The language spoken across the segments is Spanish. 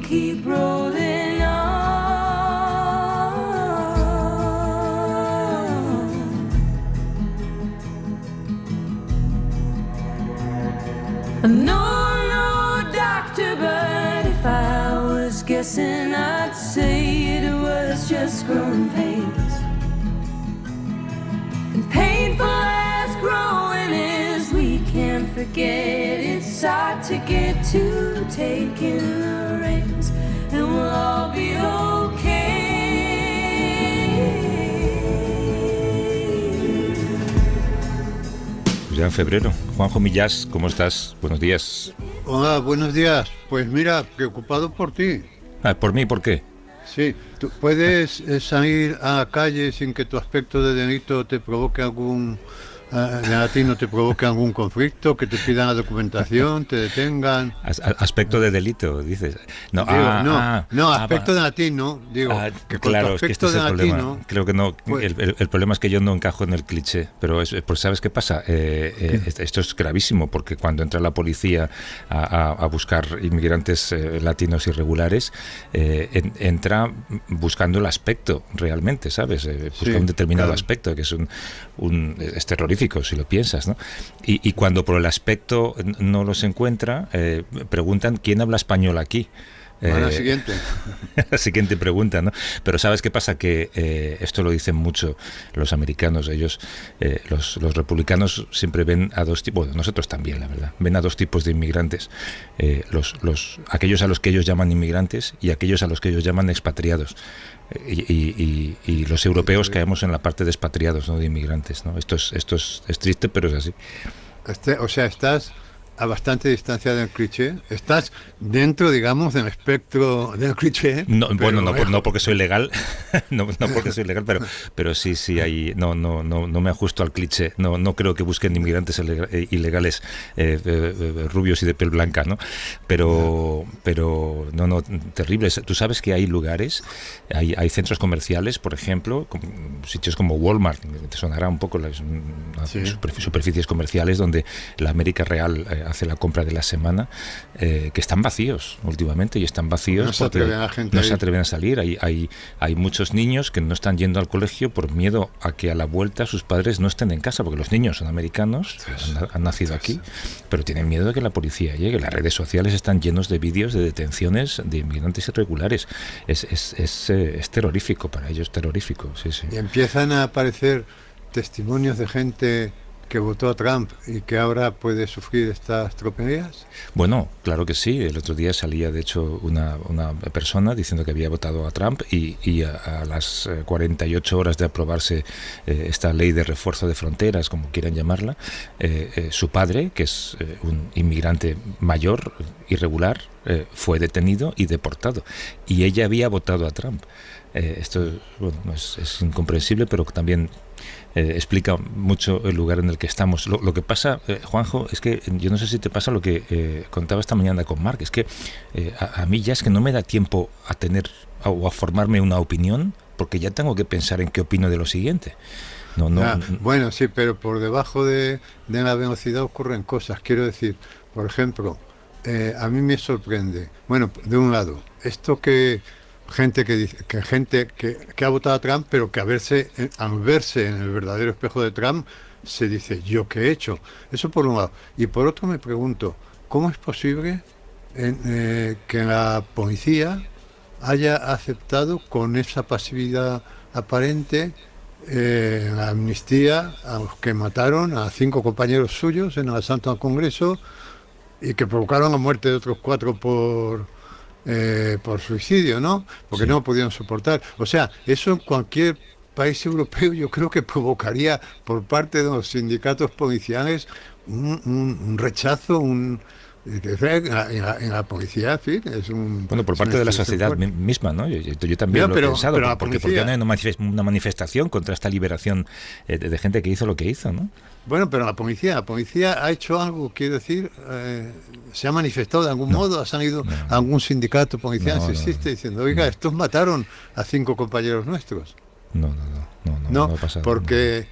keep rolling on. No, doctor, but if I was guessing, I'd say it was just growing pains. And painful as growing is, we can't forget it's hard to get to taking the reins, and we'll all be okay. Ya en febrero. Juanjo Millás, ¿cómo estás? Buenos días. Hola, buenos días. Pues mira, preocupado por ti. ¿Por mí? ¿Por qué? Sí, ¿tú puedes salir a la calle sin que tu aspecto de delito te provoque algún... a ti no te provoque algún conflicto, que te pidan la documentación, te detengan? Aspecto de delito, dices. No, digo, aspecto de latino, digo, que con claro, tu aspecto es que este de es el latino... problema. Creo que no, pues, el problema es que yo no encajo en el cliché, pero pues ¿sabes qué pasa? Esto es gravísimo, porque cuando entra la policía a buscar inmigrantes latinos irregulares, entra buscando el aspecto realmente, ¿sabes? Busca un determinado aspecto, que es es terrorífico, si lo piensas, ¿no? Y cuando por el aspecto no los encuentra, preguntan ¿quién habla español aquí? La siguiente. La siguiente pregunta, ¿no? Pero ¿sabes qué pasa? Que esto lo dicen mucho los americanos. Ellos, los republicanos, siempre ven a dos tipos, bueno, nosotros también, la verdad, ven a dos tipos de inmigrantes. Aquellos a los que ellos llaman inmigrantes y aquellos a los que ellos llaman expatriados. Y los europeos caemos en la parte de expatriados, no de inmigrantes, ¿no? Esto es triste, pero es así. O sea, estás a bastante distancia del cliché. Estás dentro, digamos, del espectro del cliché. No, bueno, no porque soy legal, no porque soy legal, pero sí hay, no me ajusto al cliché. No creo que busquen inmigrantes ilegales rubios y de piel blanca, ¿no? Pero no, terribles. Tú sabes que hay lugares, hay centros comerciales, por ejemplo, sitios como Walmart, te sonará un poco las superficies comerciales donde la América Real hace la compra de la semana, que están vacíos últimamente, y están vacíos no porque no se atreven a salir. Hay muchos niños que no están yendo al colegio por miedo a que a la vuelta sus padres no estén en casa, porque los niños son americanos, han nacido aquí, pero tienen miedo de que la policía llegue. Las redes sociales están llenos de vídeos de detenciones de inmigrantes irregulares. Es terrorífico para ellos, terrorífico. Sí. Y empiezan a aparecer testimonios de gente que votó a Trump y que ahora puede sufrir estas tropelías. Bueno, claro que sí. El otro día salía, de hecho, una persona diciendo que había votado a Trump y a las 48 horas de aprobarse esta ley de refuerzo de fronteras, como quieran llamarla, su padre, que es un inmigrante mayor, irregular, fue detenido y deportado. Y ella había votado a Trump. Esto es incomprensible, pero también explica mucho el lugar en el que estamos. Lo que pasa, Juanjo, es que yo no sé si te pasa lo que contaba esta mañana con Marc, es que a mí ya es que no me da tiempo a tener o a formarme una opinión, porque ya tengo que pensar en qué opino de lo siguiente. Bueno, sí, pero por debajo de la velocidad ocurren cosas. Quiero decir, por ejemplo, a mí me sorprende, bueno, de un lado, esto que gente que ha votado a Trump, pero que al verse en el verdadero espejo de Trump se dice, ¿yo qué he hecho? Eso por un lado. Y por otro me pregunto, ¿cómo es posible que la policía haya aceptado con esa pasividad aparente la amnistía a los que mataron a 5 compañeros suyos en el asalto al Congreso y que provocaron la muerte de otros 4 por suicidio, ¿no? Porque no pudieron soportar. O sea, eso en cualquier país europeo yo creo que provocaría por parte de los sindicatos policiales un rechazo, en la policía, en fin, es un... Bueno, por parte de la sociedad misma, ¿no? Yo también lo he pensado, pero porque no hay una manifestación contra esta liberación de gente que hizo lo que hizo, ¿no? Bueno, pero la policía ha hecho algo, quiero decir, se ha manifestado de algún modo, ha salido algún sindicato policial, diciendo, oiga, estos mataron a 5 compañeros nuestros. No ha pasado. Porque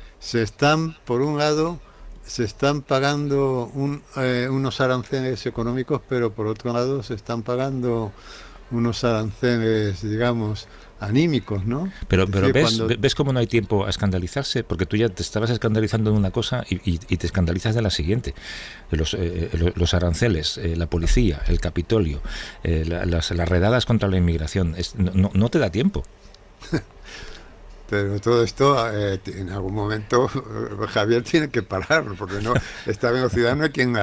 por un lado, se están pagando unos aranceles económicos, pero por otro lado se están pagando unos aranceles, digamos, anímicos, ¿no? Pero Decir, ves cómo no hay tiempo a escandalizarse, porque tú ya te estabas escandalizando en una cosa y te escandalizas de la siguiente. Los aranceles, la policía, el Capitolio, las redadas contra la inmigración, no te da tiempo. Pero todo esto, en algún momento, Javier tiene que parar, porque no, esta velocidad no hay quien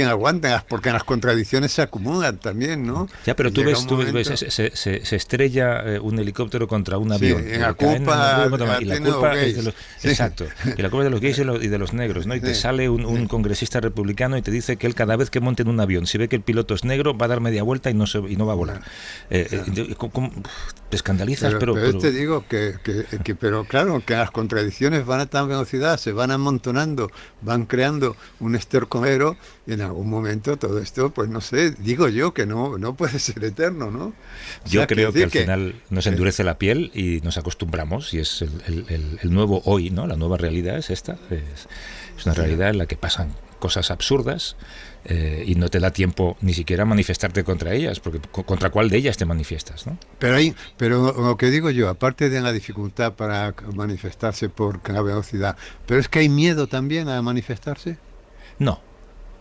aguante, porque las contradicciones se acumulan también, ¿no? Ya, pero tú ves, se estrella un helicóptero contra un avión. Sí, y la culpa es de los, exacto, y la culpa es de los gays y de los negros, ¿no? Y te sale un congresista republicano y te dice que él cada vez que monte en un avión, si ve que el piloto es negro, va a dar media vuelta y no va a volar. Te escandalizas, pero te digo pero claro, que las contradicciones van a tan velocidad, se van amontonando, van creando un estercolero, y en algún momento todo esto, pues no sé, digo yo que no puede ser eterno, ¿no? Yo creo que al final nos endurece la piel y nos acostumbramos, y es el nuevo hoy, ¿no? La nueva realidad es esta, es una realidad en la que pasan cosas absurdas, y no te da tiempo ni siquiera a manifestarte contra ellas, porque contra cuál de ellas te manifiestas, ¿no? Pero lo que digo yo, aparte de la dificultad para manifestarse por la velocidad, pero es que hay miedo también a manifestarse. No,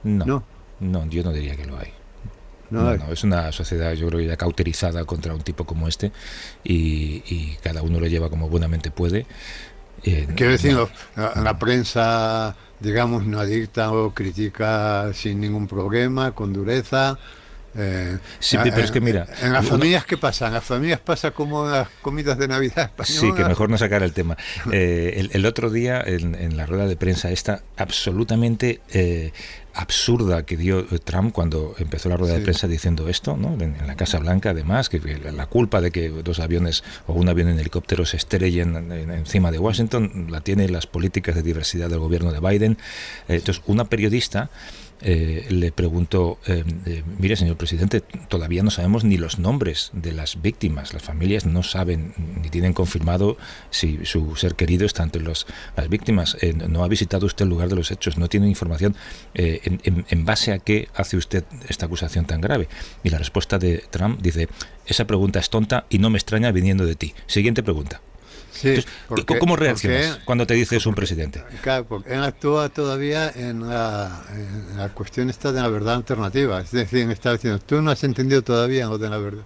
yo no diría que lo hay. No, es una sociedad, yo creo, ya cauterizada contra un tipo como este, y cada uno lo lleva como buenamente puede. Quiero decir, la prensa, digamos, no dicta o critica sin ningún problema, con dureza. Sí, pero es que mira, en las familias, ¿qué pasa? En las familias pasa como en las comidas de Navidad españolas. Sí, que mejor no sacar el tema. El otro día, en la rueda de prensa esta absolutamente absurda que dio Trump cuando empezó la rueda de prensa diciendo esto, ¿no? En la Casa Blanca, además, que la culpa de que dos aviones o un avión en helicóptero se estrellen encima de Washington la tiene las políticas de diversidad del gobierno de Biden. Entonces, una periodista le preguntó, mire, señor presidente, todavía no sabemos ni los nombres de las víctimas, las familias no saben ni tienen confirmado si su ser querido está entre las víctimas, no ha visitado usted el lugar de los hechos, no tiene información, ¿en base a qué hace usted esta acusación tan grave? Y la respuesta de Trump dice, esa pregunta es tonta y no me extraña viniendo de ti. Siguiente pregunta. Sí, entonces, ¿cómo reaccionas cuando te dice eso un presidente? Claro, porque él actúa todavía en la cuestión esta de la verdad alternativa. Es decir, está diciendo, tú no has entendido todavía lo de la verdad.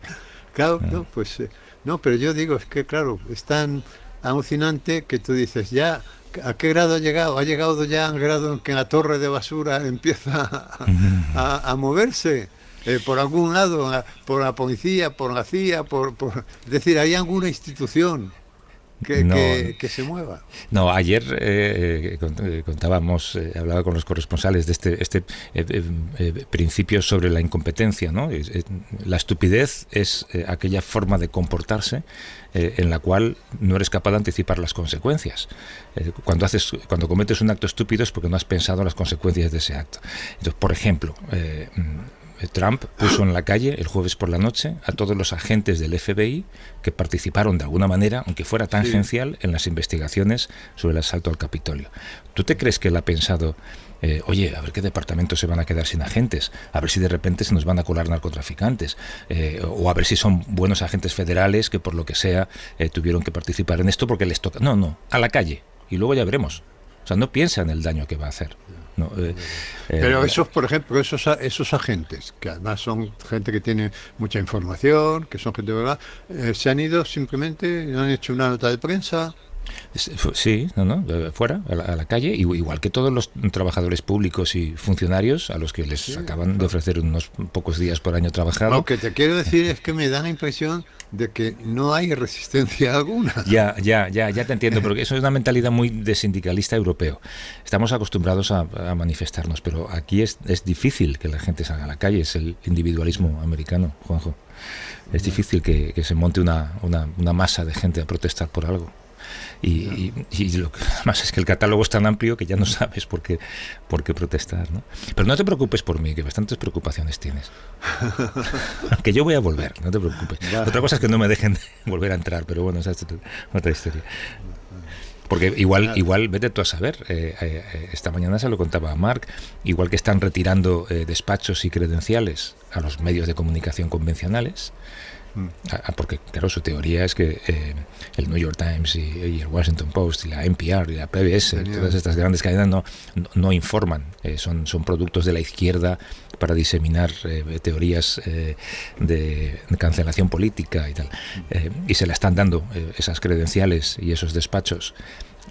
Claro, no, pues no, pero yo digo, es que claro, es tan alucinante que tú dices, ya, ¿a qué grado ha llegado? Ha llegado ya al grado en que la torre de basura empieza a moverse. Por algún lado, por la policía, por la CIA, es decir, hay alguna institución que se mueva. No, ayer contábamos, hablaba con los corresponsales de este principio sobre la incompetencia, ¿no? La estupidez es aquella forma de comportarse en la cual no eres capaz de anticipar las consecuencias. Cuando cometes un acto estúpido es porque no has pensado en las consecuencias de ese acto. Entonces, por ejemplo, Trump puso en la calle el jueves por la noche a todos los agentes del FBI que participaron de alguna manera, aunque fuera tangencial, en las investigaciones sobre el asalto al Capitolio. ¿Tú te crees que él ha pensado, oye, a ver qué departamentos se van a quedar sin agentes, a ver si de repente se nos van a colar narcotraficantes, o a ver si son buenos agentes federales que por lo que sea tuvieron que participar en esto porque les toca? No, a la calle, y luego ya veremos. O sea, no piensa en el daño que va a hacer. No, pero esos, por ejemplo, esos agentes, que además son gente que tiene mucha información, que son gente de verdad, se han ido simplemente, no han hecho una nota de prensa. Sí, fuera, a la calle, igual que todos los trabajadores públicos y funcionarios a los que les acaban de ofrecer unos pocos días por año trabajado. Lo que te quiero decir es que me da la impresión de que no hay resistencia alguna. Ya te entiendo, porque eso es una mentalidad muy de sindicalista europeo. Estamos acostumbrados a manifestarnos, pero aquí es difícil que la gente salga a la calle, es el individualismo americano, Juanjo. Es difícil que se monte una masa de gente a protestar por algo. Y lo que más es que el catálogo es tan amplio que ya no sabes por qué protestar, ¿no? Pero no te preocupes por mí, que bastantes preocupaciones tienes. Que yo voy a volver, no te preocupes. Otra cosa es que no me dejen volver a entrar, pero bueno, esa es otra historia. Porque igual vete tú a saber, esta mañana se lo contaba a Marc, igual que están retirando despachos y credenciales a los medios de comunicación convencionales, Porque, claro, su teoría es que el New York Times y el Washington Post y la NPR y la PBS, todas estas grandes cadenas no informan, son productos de la izquierda para diseminar teorías de cancelación política y tal. Y se le están dando esas credenciales y esos despachos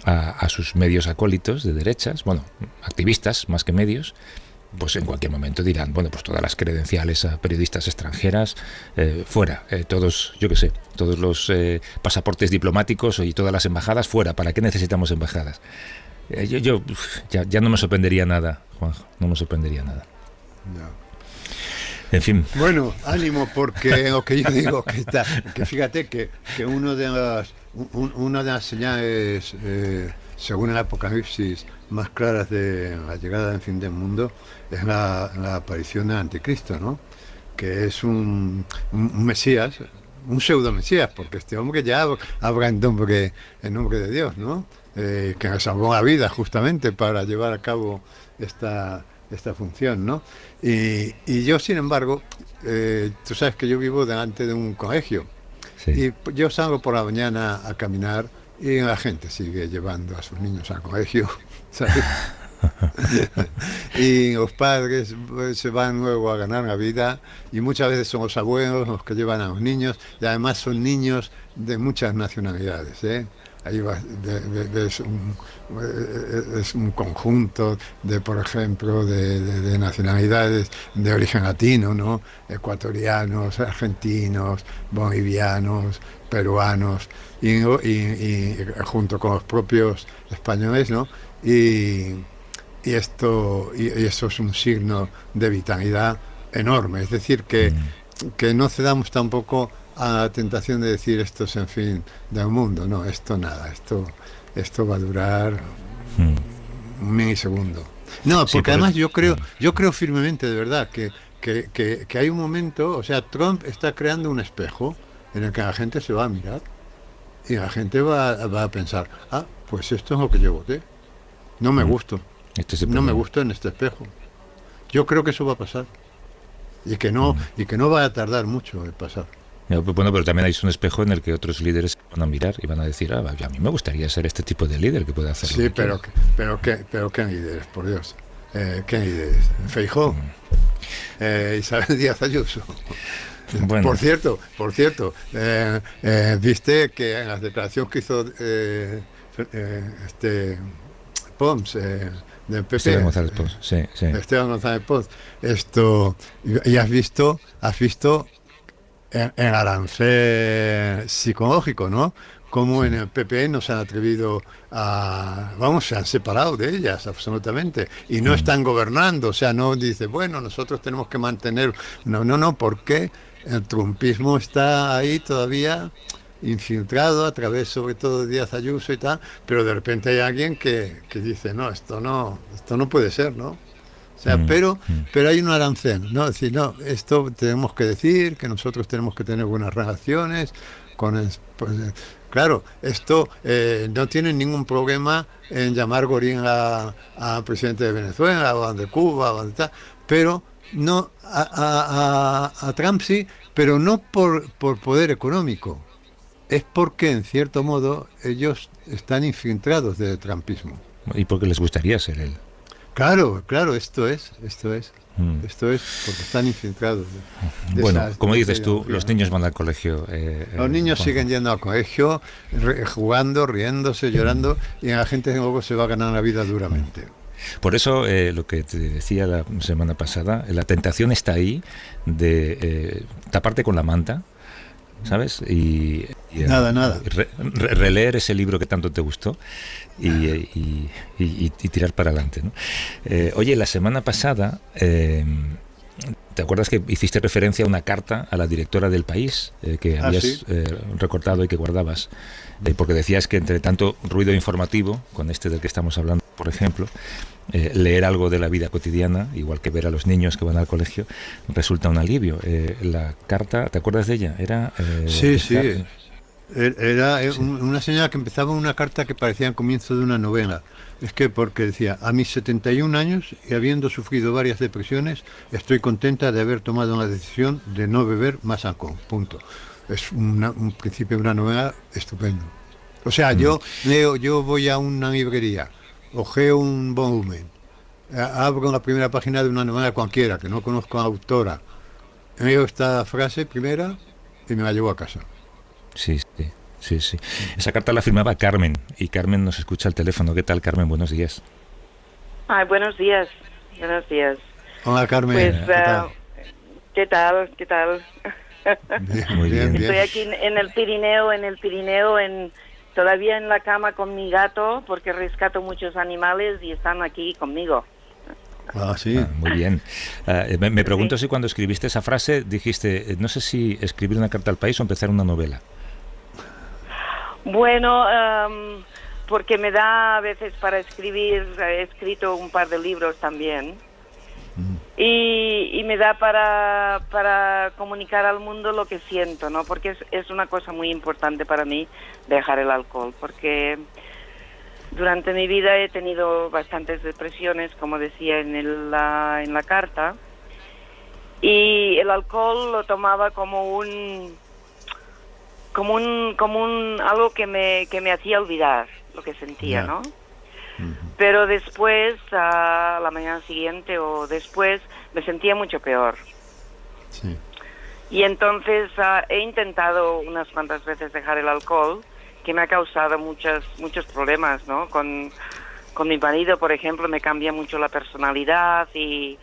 a sus medios acólitos de derechas, bueno, activistas más que medios. Pues en cualquier momento dirán, bueno, pues todas las credenciales a periodistas extranjeras fuera, todos, yo qué sé, todos los pasaportes diplomáticos y todas las embajadas fuera. ¿Para qué necesitamos embajadas? Ya no me sorprendería nada, Juanjo, no me sorprendería nada. No. En fin. Bueno, ánimo, porque lo que yo digo que fíjate que una de las señales, según el Apocalipsis, más claras de la llegada del fin del mundo es la aparición del Anticristo, ¿no? Que es un Mesías, un pseudo Mesías, porque este hombre ya habla en nombre de Dios, ¿no? Que nos salvó la vida justamente para llevar a cabo esta función, ¿no? Y yo, sin embargo, tú sabes que yo vivo delante de un colegio, sí. Y yo salgo por la mañana a caminar y la gente sigue llevando a sus niños al colegio, ¿sabes? Y los padres se van luego a ganar la vida, y muchas veces son los abuelos los que llevan a los niños, y además son niños de muchas nacionalidades, ¿eh? Ahí es un conjunto de, por ejemplo, de nacionalidades de origen latino, ¿no? Ecuatorianos, argentinos, bolivianos, peruanos, y junto con los propios españoles, ¿no? Y eso es un signo de vitalidad enorme. Es decir, que no cedamos tampoco a la tentación de decir esto es el fin del mundo. No, esto nada, esto va a durar un milisegundo. No, porque además yo creo firmemente, de verdad, que hay un momento, o sea, Trump está creando un espejo en el que la gente se va a mirar y la gente va a pensar, pues esto es lo que yo voté. No me gusto. No me gustó en este espejo. Yo creo que eso va a pasar. Y que no va a tardar mucho en pasar. Bueno, pero también hay un espejo en el que otros líderes van a mirar y van a decir, a mí me gustaría ser este tipo de líder que puede hacerlo. Sí, pero ¿qué líderes? Por Dios. ¿Qué líderes? Feijóo. Isabel Díaz Ayuso. Bueno. Por cierto, viste que en la declaración que hizo Pons del PP, Esteban González Pons, sí. Esteban González Pons, y has visto en arancel psicológico, ¿no? Como en el PP no se han atrevido se han separado de ellas absolutamente, y no están gobernando, o sea, no dice, bueno, nosotros tenemos que mantener, no, porque el trumpismo está ahí todavía infiltrado a través sobre todo de Díaz Ayuso y tal, pero de repente hay alguien que dice, no, esto no puede ser, ¿no? O sea, pero hay un arancel, ¿no? Es decir, no, esto tenemos que decir, que nosotros tenemos que tener buenas relaciones con claro, esto no tiene ningún problema en llamar Gorín al presidente de Venezuela o de Cuba o de tal, pero no a Trump sí, pero no por poder económico. Es porque, en cierto modo, ellos están infiltrados del trumpismo. ¿Y porque les gustaría ser él? Claro, esto es porque están infiltrados. Bueno, como dices tú, los niños van al colegio. Los niños siguen yendo al colegio, jugando, riéndose, llorando, y la gente luego se va a ganar la vida duramente. Por eso, lo que te decía la semana pasada, la tentación está ahí de taparte con la manta, ¿sabes? Y nada. Releer ese libro que tanto te gustó y tirar para adelante, ¿no? Oye, la semana pasada, ¿te acuerdas que hiciste referencia a una carta a la directora del País que habías ¿sí? recortado y que guardabas? Porque decías que entre tanto ruido informativo, con este del que estamos hablando, por ejemplo, leer algo de la vida cotidiana, igual que ver a los niños que van al colegio, resulta un alivio. La carta, ¿te acuerdas de ella? Era sí. Era una señora que empezaba una carta que parecía el comienzo de una novela. Es que porque decía, a mis 71 años y habiendo sufrido varias depresiones, estoy contenta de haber tomado la decisión de no beber más alcohol. Punto. es un principio de una novela estupendo. O sea, yo voy a una librería, ojeo un volumen, abro la primera página de una novela cualquiera, que no conozco a la autora, leo esta frase primera y me la llevo a casa. Sí, sí, sí, sí. Esa carta la firmaba Carmen, y Carmen nos escucha al teléfono. ¿Qué tal, Carmen? Buenos días. Ay, buenos días. Buenos días. Hola, Carmen. Pues, ¿qué tal? ¿Qué tal? Bien, Muy bien. Estoy aquí en el Pirineo, todavía en la cama con mi gato, porque rescato muchos animales y están aquí conmigo. Ah, sí. Muy bien. Me pregunto si cuando escribiste esa frase dijiste, no sé si escribir una carta al país o empezar una novela. Bueno, porque me da a veces para escribir, he escrito un par de libros también. Y me da para comunicar al mundo lo que siento, ¿no? Porque es una cosa muy importante para mí dejar el alcohol, porque durante mi vida he tenido bastantes depresiones, como decía en la carta, y el alcohol lo tomaba como algo que me hacía olvidar lo que sentía, ¿no? Pero después, a la mañana siguiente o después, me sentía mucho peor. Sí. Y entonces he intentado unas cuantas veces dejar el alcohol, que me ha causado muchos problemas, ¿no? Con mi marido, por ejemplo, me cambia mucho la personalidad y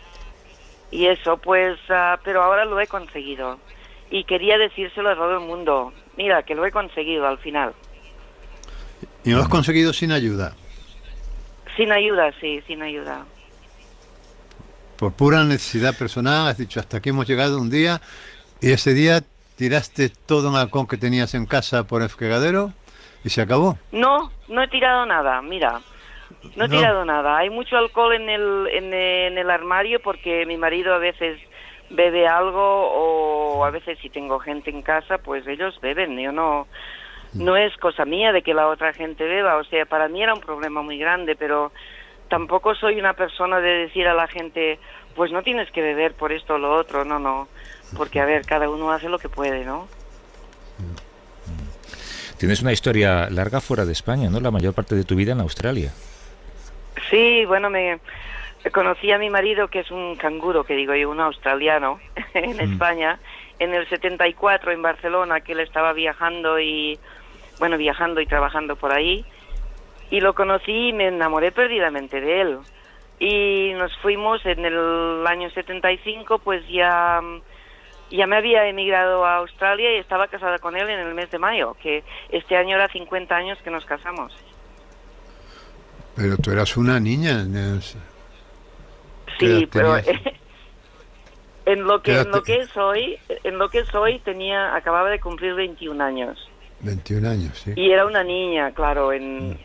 eso, pues, pero ahora lo he conseguido. Y quería decírselo a todo el mundo. Mira, que lo he conseguido al final. ¿Y lo has conseguido sin ayuda? Sin ayuda, sí, sin ayuda. Por pura necesidad personal, has dicho, hasta aquí hemos llegado un día, y ese día tiraste todo el alcohol que tenías en casa por el fregadero y se acabó. No he tirado nada, mira. No he tirado nada. Hay mucho alcohol en el armario porque mi marido a veces bebe algo, o a veces si tengo gente en casa, pues ellos beben. Yo no es cosa mía de que la otra gente beba. O sea, para mí era un problema muy grande, pero tampoco soy una persona de decir a la gente, pues no tienes que beber por esto o lo otro. No. Porque, a ver, cada uno hace lo que puede, ¿no? Tienes una historia larga fuera de España, ¿no? La mayor parte de tu vida en Australia. Sí, bueno, me conocí a mi marido, que es un canguro, que digo yo, un australiano, en España, en el 74 en Barcelona, que él estaba viajando y trabajando por ahí, y lo conocí y me enamoré perdidamente de él. Y nos fuimos en el año 75, pues ya me había emigrado a Australia y estaba casada con él en el mes de mayo, que este año era 50 años que nos casamos. Pero tú eras una niña. Sí, pero en lo que soy acababa de cumplir 21 años. 21 años, sí. Y era una niña, claro, en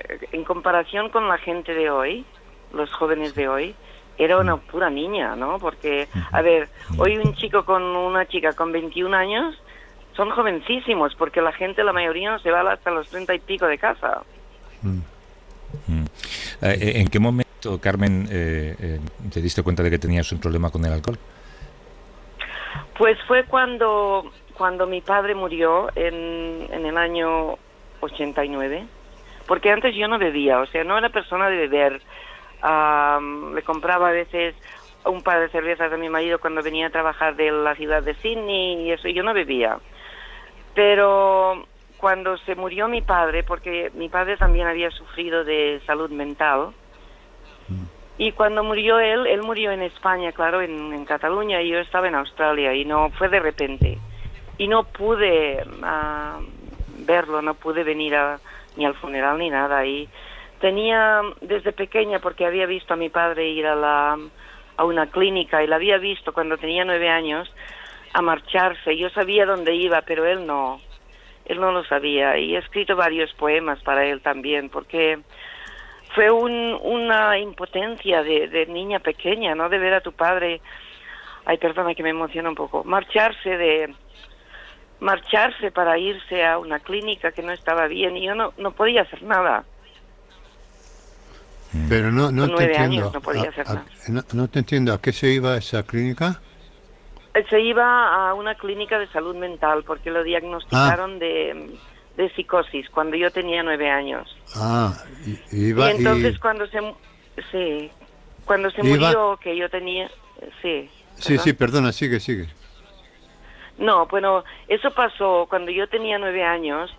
comparación con la gente de hoy, los jóvenes de hoy, era una pura niña, ¿no? Porque, a ver, hoy un chico con una chica con 21 años son jovencísimos, porque la mayoría no se va hasta los 30 y pico de casa. ¿En qué momento, Carmen, te diste cuenta de que tenías un problema con el alcohol? Pues fue cuando mi padre murió en el año 89, porque antes yo no bebía, o sea, no era persona de beber. Le compraba a veces un par de cervezas a mi marido cuando venía a trabajar de la ciudad de Sydney y eso, yo no bebía. Pero cuando se murió mi padre, porque mi padre también había sufrido de salud mental, y cuando murió él murió en España, claro, en Cataluña, y yo estaba en Australia, y no fue de repente. Y no pude verlo, no pude venir ni al funeral ni nada. Y tenía desde pequeña, porque había visto a mi padre ir a una clínica, y la había visto cuando tenía 9 años a marcharse. Yo sabía dónde iba, pero él no lo sabía. Y he escrito varios poemas para él también, porque fue una impotencia de niña pequeña, ¿no? De ver a tu padre, ay, perdona que me emociona un poco, marcharse para irse a una clínica que no estaba bien, y yo no podía hacer nada. Pero no Con te 9 entiendo. años no podía hacer nada. No te entiendo. ¿A qué se iba esa clínica? Se iba a una clínica de salud mental porque lo diagnosticaron de psicosis cuando yo tenía 9 años. Y entonces cuando se murió, que yo tenía... Sí, perdona, sigue. No, bueno, eso pasó cuando yo tenía 9 años.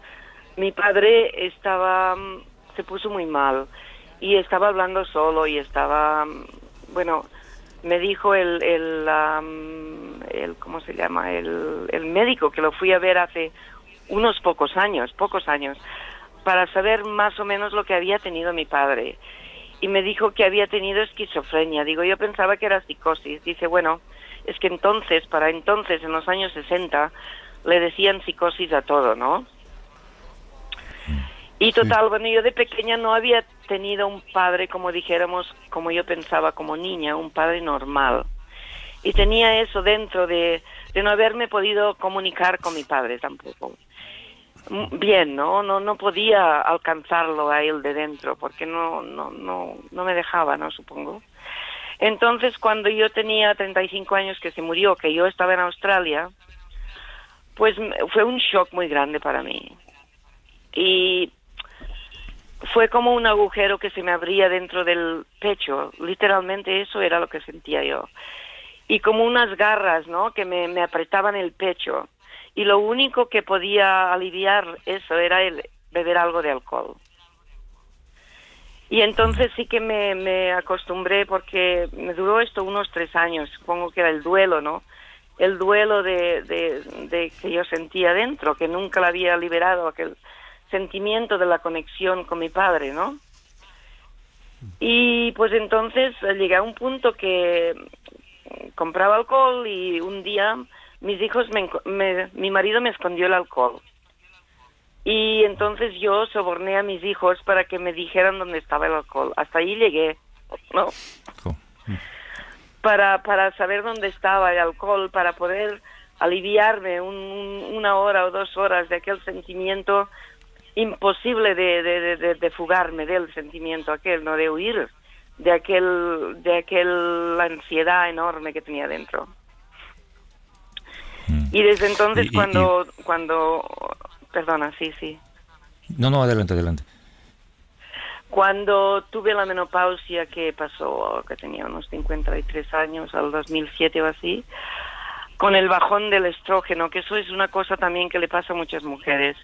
Mi padre se puso muy mal y estaba hablando solo y estaba, bueno, me dijo ¿cómo se llama? El médico, que lo fui a ver hace unos pocos años, para saber más o menos lo que había tenido mi padre. Y me dijo que había tenido esquizofrenia. Digo, yo pensaba que era psicosis. Dice, bueno, es que para entonces, en los años 60, le decían psicosis a todo, ¿no? Y total, bueno, yo de pequeña no había tenido un padre, como dijéramos, como yo pensaba como niña, un padre normal. Y tenía eso dentro de no haberme podido comunicar con mi padre tampoco. Bien, no podía alcanzarlo a él de dentro, porque no me dejaba, ¿no? Supongo. Entonces, cuando yo tenía 35 años que se murió, que yo estaba en Australia, pues fue un shock muy grande para mí. Y fue como un agujero que se me abría dentro del pecho, literalmente eso era lo que sentía yo. Y como unas garras, ¿no?, que me apretaban el pecho. Y lo único que podía aliviar eso era el beber algo de alcohol. Y entonces sí que me acostumbré, porque me duró esto unos 3 años, supongo que era el duelo, ¿no? El duelo de que yo sentía dentro, que nunca lo había liberado, aquel sentimiento de la conexión con mi padre, ¿no? Y pues entonces llegué a un punto que compraba alcohol y un día mis hijos, mi marido me escondió el alcohol. Y entonces yo soborné a mis hijos para que me dijeran dónde estaba el alcohol. Hasta ahí llegué, ¿no? Para saber dónde estaba el alcohol, para poder aliviarme 1 hora o 2 horas de aquel sentimiento imposible de fugarme del sentimiento aquel, no, de huir de aquel ansiedad enorme que tenía dentro. Y desde entonces cuando perdona, sí. No, adelante. Cuando tuve la menopausia, que pasó, que tenía unos 53 años, al 2007 o así, con el bajón del estrógeno, que eso es una cosa también que le pasa a muchas mujeres.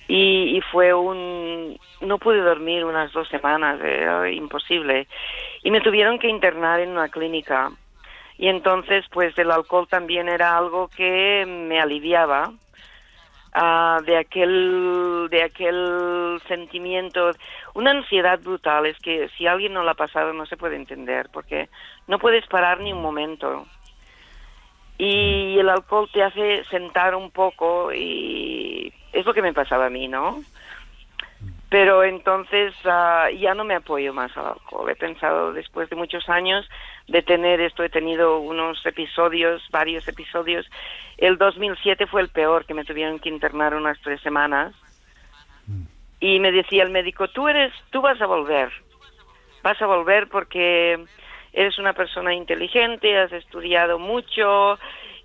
Y fue no pude dormir unas 2 semanas, era imposible. Y me tuvieron que internar en una clínica. Y entonces, pues, el alcohol también era algo que me aliviaba de aquel sentimiento, una ansiedad brutal. Es que si alguien no la ha pasado no se puede entender, porque no puedes parar ni un momento. Y el alcohol te hace sentar un poco, y es lo que me pasaba a mí, ¿no? Pero entonces ya no me apoyo más al alcohol. He pensado, después de muchos años de tener esto, he tenido varios episodios. El 2007 fue el peor, que me tuvieron que internar unas 3 semanas. Y me decía el médico, tú vas a volver porque eres una persona inteligente, has estudiado mucho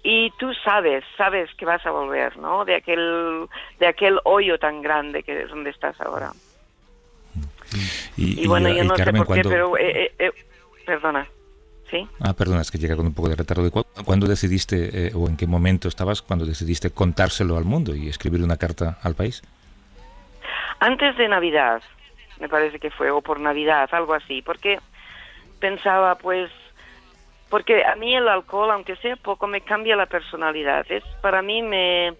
y tú sabes que vas a volver, ¿no? De aquel hoyo tan grande que es donde estás ahora. Y bueno, yo no Carmen, sé por qué, pero perdona, ¿sí? Perdona, es que llega con un poco de retardo. ¿Cuándo decidiste, o en qué momento estabas cuando decidiste contárselo al mundo y escribir una carta al país? Antes de Navidad, me parece que fue, o por Navidad, algo así, porque pensaba, pues, porque a mí el alcohol, aunque sea poco, me cambia la personalidad. Para mí me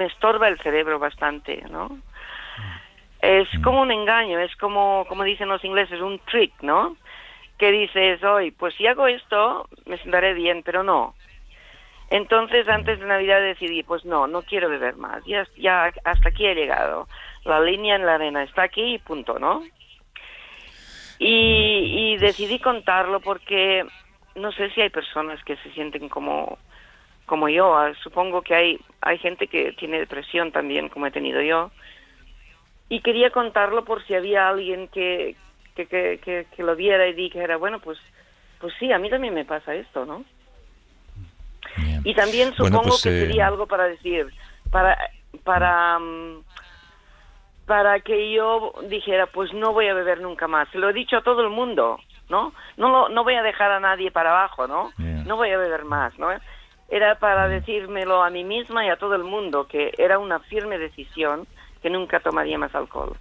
estorba el cerebro bastante, ¿no? Es como un engaño, es como dicen los ingleses, un trick, ¿no? Que dices, hoy, pues si hago esto, me sentaré bien, pero no. Entonces, antes de Navidad decidí, pues no quiero beber más, ya hasta aquí he llegado. La línea en la arena está aquí y punto, ¿no? Y decidí contarlo porque no sé si hay personas que se sienten como yo. Supongo que hay gente que tiene depresión también, como he tenido yo. Y quería contarlo por si había alguien que lo viera y dijera, bueno, pues pues sí, a mí también me pasa esto, ¿no? Bien. Y también supongo Bueno, pues, que sería algo para decir, para que yo dijera, pues no voy a beber nunca más. Se lo he dicho a todo el mundo, ¿no? No voy a dejar a nadie para abajo, ¿no? Yeah. No voy a beber más, ¿no? Era para decírmelo a mí misma y a todo el mundo, que era una firme decisión que nunca tomaría más alcohol.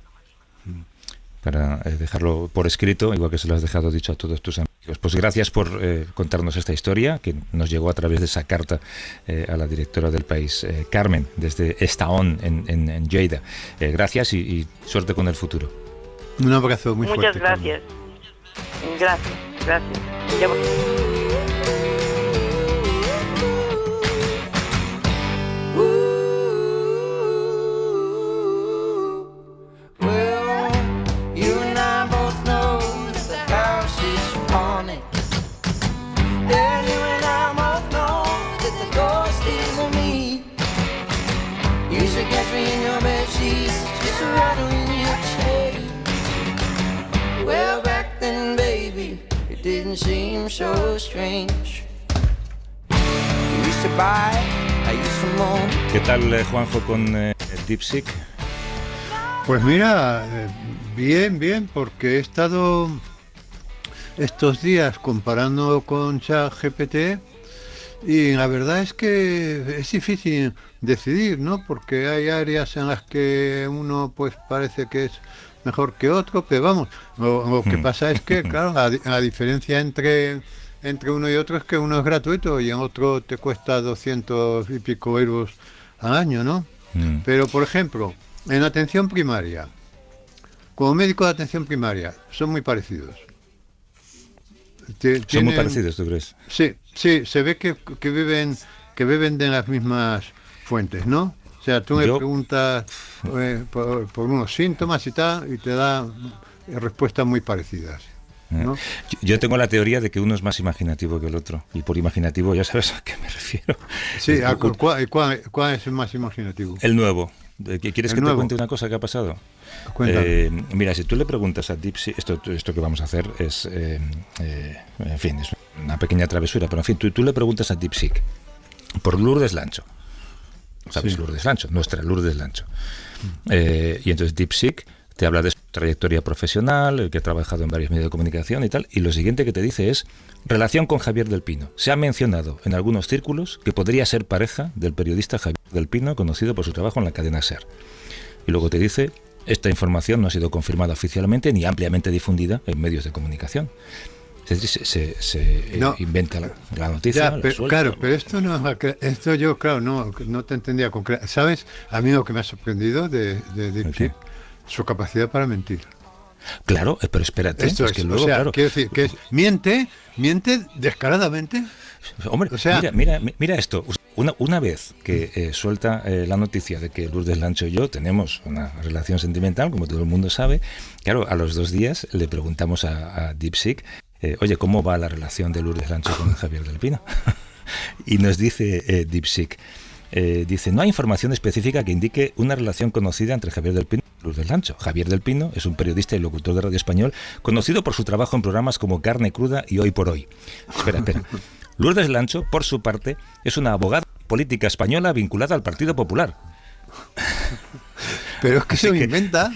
Para dejarlo por escrito, igual que se lo has dejado dicho a todos tus amigos. Pues gracias por contarnos esta historia, que nos llegó a través de esa carta a la directora del País, Carmen, desde Estaón, en Lleida. Gracias y suerte con el futuro. Un abrazo muy fuerte. Muchas gracias. Gracias. Didn't seem so strange. You used to buy, I used to moan. ¿Qué tal, Juanjo, con DeepSeek? Pues mira, bien, porque he estado estos días comparando con ChatGPT y la verdad es que es difícil decidir, ¿no? Porque hay áreas en las que uno pues parece que es mejor que otro, pero vamos, lo que pasa es que, claro, la diferencia entre uno y otro es que uno es gratuito y en otro te cuesta 200 y pico euros al año, ¿no? Pero, por ejemplo, en atención primaria, como médico de atención primaria, son muy parecidos. Son muy parecidos, ¿tú crees? Sí, se ve que beben de las mismas fuentes, ¿no? O sea, tú me preguntas por unos síntomas y tal, y te da respuestas muy parecidas, ¿no? Yo tengo la teoría de que uno es más imaginativo que el otro, y por imaginativo ya sabes a qué me refiero. Sí, ¿cuál es el más imaginativo? El nuevo. ¿Quieres que te cuente una cosa que ha pasado? Mira, si tú le preguntas a DeepSeek, esto que vamos a hacer es, en fin, es una pequeña travesura, pero en fin, tú le preguntas a DeepSeek por Lourdes Lancho. ¿Sabes? Sí. Lourdes Lancho, nuestra Lourdes Lancho. Y entonces DeepSeek te habla de su trayectoria profesional, que ha trabajado en varios medios de comunicación y tal, y lo siguiente que te dice es: relación con Javier del Pino. Se ha mencionado en algunos círculos que podría ser pareja del periodista Javier del Pino, conocido por su trabajo en la cadena SER. Y luego te dice: esta información no ha sido confirmada oficialmente ni ampliamente difundida en medios de comunicación. Se inventa la noticia. Ya, claro, pero esto yo, claro, no te entendía concreto. ¿Sabes? A mí lo que me ha sorprendido de DeepSeek, su capacidad para mentir. Claro, pero espérate. Esto es que luego, claro, quiero decir, que miente descaradamente. Hombre, o sea, mira esto. Una vez que suelta la noticia de que Lourdes Lancho y yo tenemos una relación sentimental, como todo el mundo sabe, claro, a los 2 días le preguntamos a DeepSeek: oye, ¿cómo va la relación de Lourdes Lancho con Javier del Pino? Y nos dice DeepSeek, dice: no hay información específica que indique una relación conocida entre Javier del Pino y Lourdes Lancho. Javier del Pino es un periodista y locutor de Radio Español conocido por su trabajo en programas como Carne Cruda y Hoy por Hoy. Espera. Lourdes Lancho, por su parte, es una abogada política española vinculada al Partido Popular. Pero es que se lo inventa.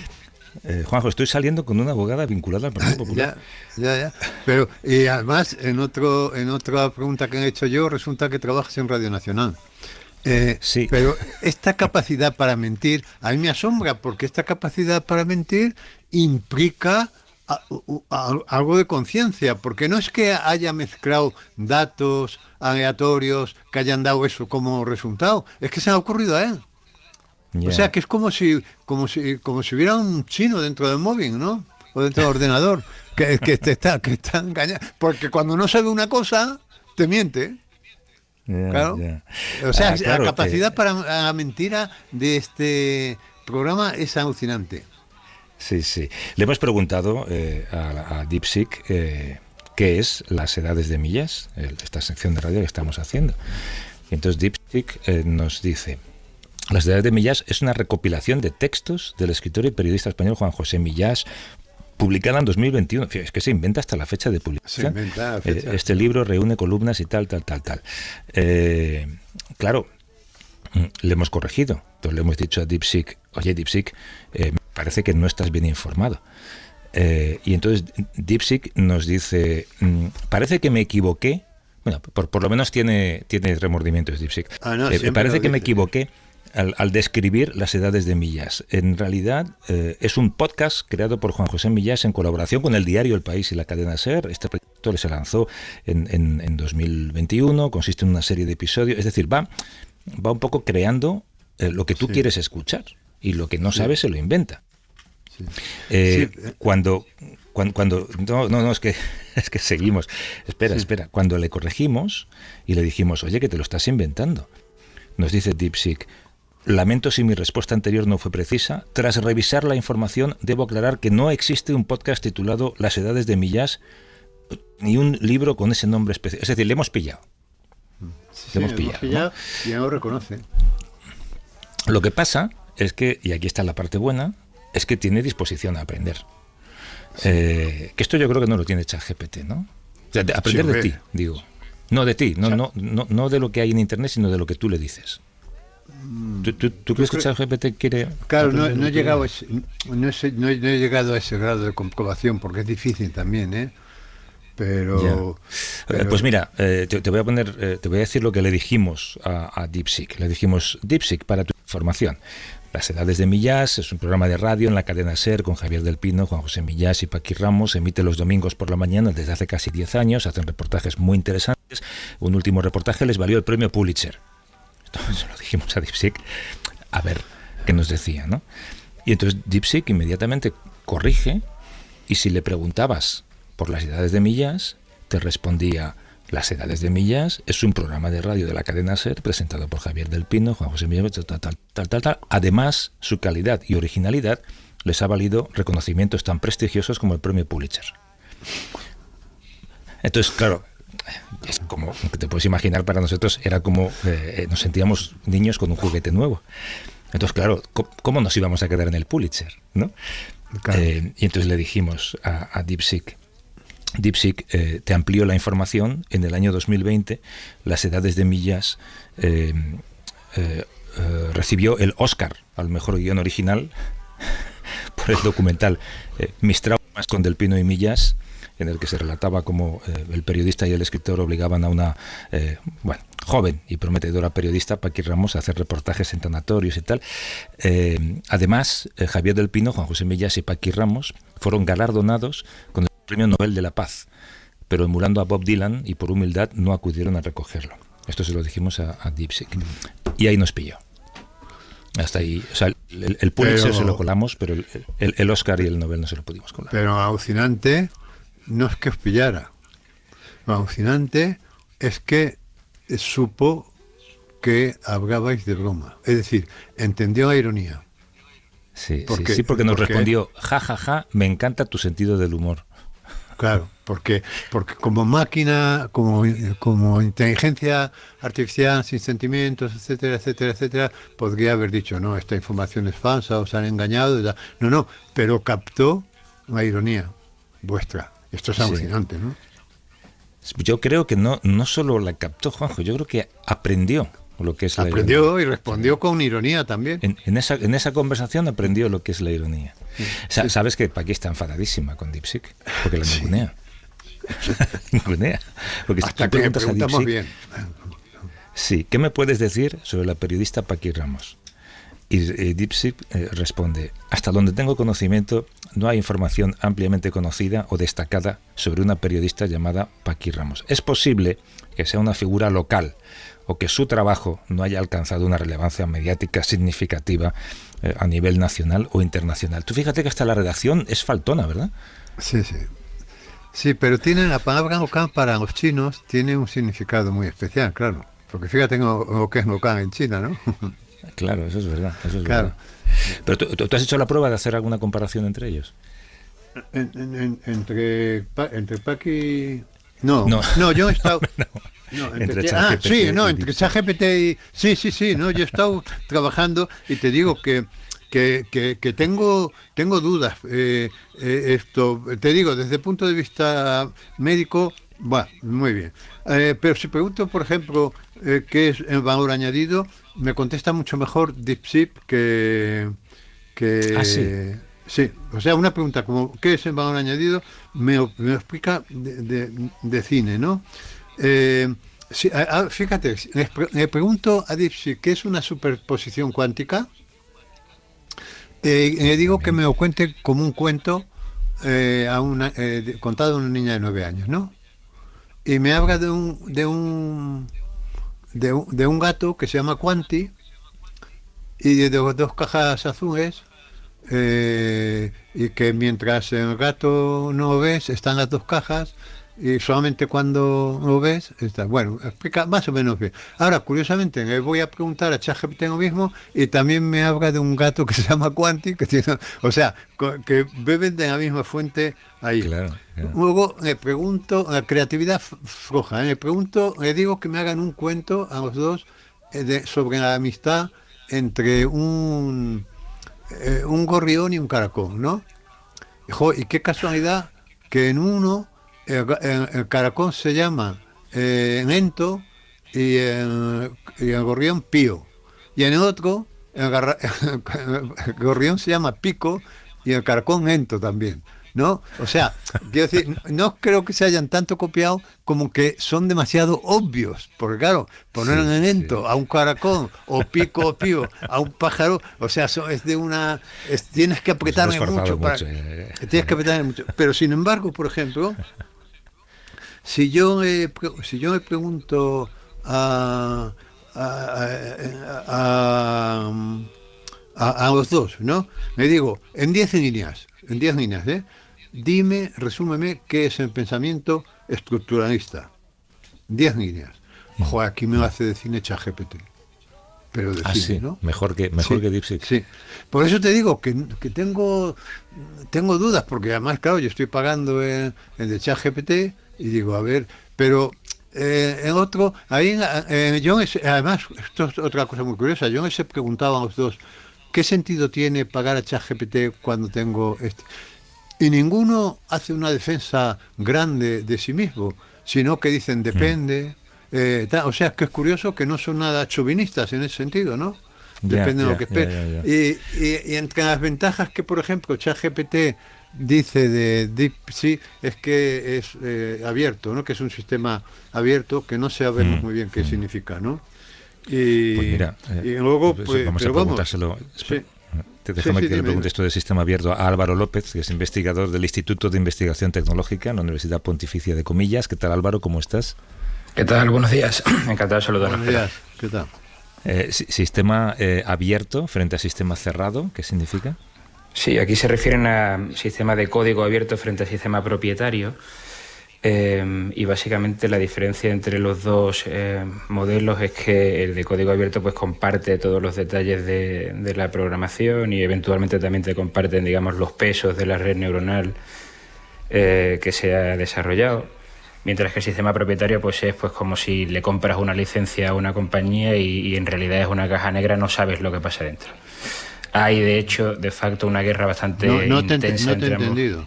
Juanjo, estoy saliendo con una abogada vinculada al Partido Popular. Ya. Pero, y además, en otra pregunta que han hecho yo, resulta que trabajas en Radio Nacional. Sí. Pero esta capacidad para mentir, a mí me asombra, porque esta capacidad para mentir implica algo de conciencia, porque no es que haya mezclado datos aleatorios que hayan dado eso como resultado, es que se ha ocurrido a él. Yeah. O sea, que es como si hubiera un chino dentro del móvil, ¿no? O dentro del ordenador, que está engañando. Porque cuando no sabe una cosa, te miente. Claro. O sea, claro, la capacidad para la mentira de este programa es alucinante. Sí. Le hemos preguntado a DeepSeek qué es las edades de millas, esta sección de radio que estamos haciendo. Y entonces DeepSeek nos dice: las edades de Millás es una recopilación de textos del escritor y periodista español Juan José Millás, publicada en 2021. Es que se inventa hasta la fecha de publicación. Se inventa la fecha. Este libro reúne columnas y tal. Claro, le hemos corregido. Entonces le hemos dicho a DeepSeek, oye DeepSeek, me parece que no estás bien informado. Y entonces DeepSeek nos dice, parece que me equivoqué. Bueno, por lo menos tiene remordimientos DeepSeek. Parece que me equivoqué al describir las edades de Millás. En realidad es un podcast creado por Juan José Millás en colaboración con el diario El País y la cadena SER. Este proyecto se lanzó en 2021, consiste en una serie de episodios, es decir, va un poco creando lo que tú quieres escuchar, y lo que no sabes se lo inventa. Cuando no, es que seguimos. Espera. Cuando le corregimos y le dijimos, oye, que te lo estás inventando, nos dice DeepSeek, lamento si mi respuesta anterior no fue precisa. Tras revisar la información, debo aclarar que no existe un podcast titulado Las edades de Millás, ni un libro con ese nombre especial. Es decir, le hemos pillado. Le hemos pillado, ¿no? Y no lo reconoce. Lo que pasa es que, y aquí está la parte buena, es que tiene disposición a aprender. Que esto yo creo que no lo tiene ChatGPT, ¿no? O sea, aprender de ti, digo. No de ti, no de lo que hay en Internet, sino de lo que tú le dices. ¿Tú crees que ChatGPT quiere...? Claro, no he llegado a ese grado de comprobación, porque es difícil también, ¿eh? Pero pues mira, te voy a decir lo que le dijimos a DeepSeek. Le dijimos, DeepSeek, para tu información, Las edades de Millás es un programa de radio en la cadena SER con Javier del Pino, Juan José Millás y Paqui Ramos. Emite los domingos por la mañana desde hace casi 10 años. Hacen reportajes muy interesantes. Un último reportaje les valió el premio Pulitzer. Esto se lo dijimos a DeepSeek. A ver qué nos decía, ¿no? Y entonces DeepSeek inmediatamente corrige, y si le preguntabas por las edades de Millás, te respondía: Las edades de Millás es un programa de radio de la cadena SER presentado por Javier del Pino, Juan José Millás, tal. Además, su calidad y originalidad les ha valido reconocimientos tan prestigiosos como el premio Pulitzer. Entonces, claro, es como te puedes imaginar, para nosotros era como nos sentíamos niños con un juguete nuevo. Entonces, claro, ¿cómo nos íbamos a quedar en el Pulitzer, ¿no? Claro. Y entonces le dijimos a DeepSeek, te amplió la información. En el año 2020, Las edades de Millás recibió el Oscar al mejor guión original por el documental Mis traumas con Del Pino y Millás, en el que se relataba cómo el periodista y el escritor obligaban a una joven y prometedora periodista, Paqui Ramos, a hacer reportajes en tanatorios y tal. Además, Javier del Pino, Juan José Millás y Paqui Ramos fueron galardonados con el Premio Nobel de la Paz, pero emulando a Bob Dylan y por humildad no acudieron a recogerlo. Esto se lo dijimos a DeepSeek. Y ahí nos pilló. Hasta ahí. O sea, el Pulitzer se lo colamos, pero el Oscar y el Nobel no se lo pudimos colar. Pero alucinante no es que os pillara. Lo alucinante es que supo que hablabais de broma. Es decir, entendió la ironía. Sí, porque nos respondió: ja, me encanta tu sentido del humor. Claro, porque como máquina, como inteligencia artificial sin sentimientos, etcétera, podría haber dicho: no, esta información es falsa, os han engañado. No, pero captó la ironía vuestra. Esto es alucinante, ¿no? Yo creo que no solo la captó, Juanjo, yo creo que aprendió lo que es la ironía. Aprendió y respondió con ironía también. En esa conversación aprendió lo que es la ironía. Sí. Sabes que Paqui está enfadadísima con DeepSeek, porque la ningunea. Ningunea. Porque hasta si que le preguntamos DeepSeek, bien. Sí, ¿qué me puedes decir sobre la periodista Paqui Ramos? Y DeepSeek responde: hasta donde tengo conocimiento, no hay información ampliamente conocida o destacada sobre una periodista llamada Paqui Ramos. Es posible que sea una figura local o que su trabajo no haya alcanzado una relevancia mediática significativa a nivel nacional o internacional. Tú fíjate que hasta la redacción es faltona, ¿verdad? Sí. Sí, pero tiene la palabra local para los chinos tiene un significado muy especial, claro. Porque fíjate lo que es local en China, ¿no? Claro, eso es verdad. Claro. Pero ¿tú has hecho la prueba de hacer alguna comparación entre ellos? Entre Paqui... No, yo he estado... Entre ChatGPT y ChatGPT y... Sí, no, yo he estado trabajando y te digo que que tengo dudas. Esto, te digo, desde el punto de vista médico, va, muy bien. Pero si pregunto, por ejemplo, qué es el valor añadido, me contesta mucho mejor DeepSeek que sí. Sí, o sea, una pregunta como ¿qué es el valor añadido? Me explica de cine, ¿no? Sí, fíjate, le pregunto a DeepSeek qué es una superposición cuántica. Le digo que me lo cuente como un cuento contado a una niña de 9 años, ¿no? Y me habla de un gato que se llama Quanti y de dos cajas azules. Y que mientras el gato no lo ves, están las dos cajas y solamente cuando lo ves está. Bueno, explica más o menos bien. Ahora, curiosamente, le voy a preguntar a ChatGPT lo mismo y también me habla de un gato que se llama Quanti, que tiene, o sea, que beben de la misma fuente ahí. Claro. Luego le pregunto, la creatividad floja, le digo que me hagan un cuento a los dos sobre la amistad entre un gorrión y un caracol, ¿no? Y qué casualidad que en uno el caracol se llama Nento y el gorrión Pío, y en el otro el gorrión se llama Pico y el caracol Nento también, ¿no? O sea, quiero decir, no creo que se hayan tanto copiado como que son demasiado obvios, porque claro, poner en Nento a un caracol o Pico o Pío a un pájaro, o sea, es de una... tienes que apretarme mucho. Tienes que apretarme mucho. Pero sin embargo, por ejemplo, si yo le pregunto a los dos, ¿no? Le digo, en 10 líneas, resúmeme qué es el pensamiento estructuralista. 10 líneas. Ojo, aquí me lo hace de cine ChatGPT. Pero de cine, sí, ¿no? Mejor que DeepSeek. Sí. Por eso te digo que tengo dudas, porque además, claro, yo estoy pagando el de ChatGPT y digo, a ver, pero el otro, ahí, además, esto es otra cosa muy curiosa, yo les he preguntado a los dos, ¿qué sentido tiene pagar a ChatGPT cuando tengo este? Y ninguno hace una defensa grande de sí mismo, sino que dicen depende. O sea, que es curioso que no son nada chauvinistas en ese sentido, ¿no? Depende de lo que espere. Y entre las ventajas que, por ejemplo, ChatGPT dice de DeepSeek es que es abierto, ¿no? Que es un sistema abierto que no sabemos muy bien qué significa, ¿no? Y, pues mira, y luego, vamos a preguntárselo. Sí. Déjame que le pregunte esto del sistema abierto a Álvaro López, que es investigador del Instituto de Investigación Tecnológica en la Universidad Pontificia de Comillas. ¿Qué tal, Álvaro? ¿Cómo estás? ¿Qué tal? Buenos días. Encantado de saludarnos. Buenos días. ¿Qué tal? Sistema abierto frente a sistema cerrado, ¿qué significa? Sí, aquí se refieren a sistema de código abierto frente a sistema propietario. Y básicamente la diferencia entre los dos modelos es que el de código abierto pues comparte todos los detalles de la programación y eventualmente también te comparten, digamos, los pesos de la red neuronal que se ha desarrollado, mientras que el sistema propietario pues es pues como si le compras una licencia a una compañía y en realidad es una caja negra, no sabes lo que pasa dentro. Hay de hecho de facto una guerra bastante intensa no te he entendido.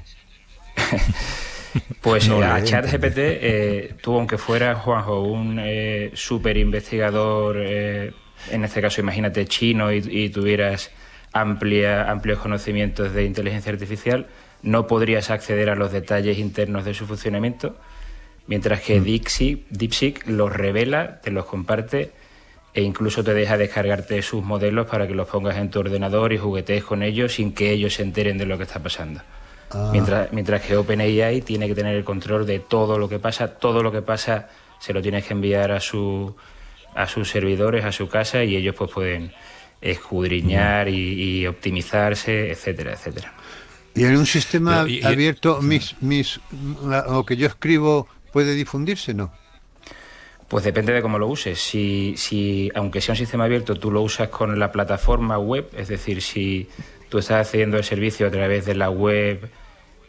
Pues a ChatGPT, tú aunque fueras, Juanjo, un súper investigador, en este caso imagínate chino, y tuvieras amplios conocimientos de inteligencia artificial, no podrías acceder a los detalles internos de su funcionamiento, mientras que DeepSeek los revela, te los comparte e incluso te deja descargarte sus modelos para que los pongas en tu ordenador y juguetees con ellos sin que ellos se enteren de lo que está pasando. Mientras que OpenAI tiene que tener el control de todo lo que pasa se lo tienes que enviar a sus servidores, a su casa, y ellos pues pueden escudriñar y optimizarse, etcétera, etcétera. Y en un sistema abierto, lo que yo escribo puede difundirse, ¿no? Pues depende de cómo lo uses. Si aunque sea un sistema abierto, tú lo usas con la plataforma web, es decir, si tú estás accediendo al servicio a través de la web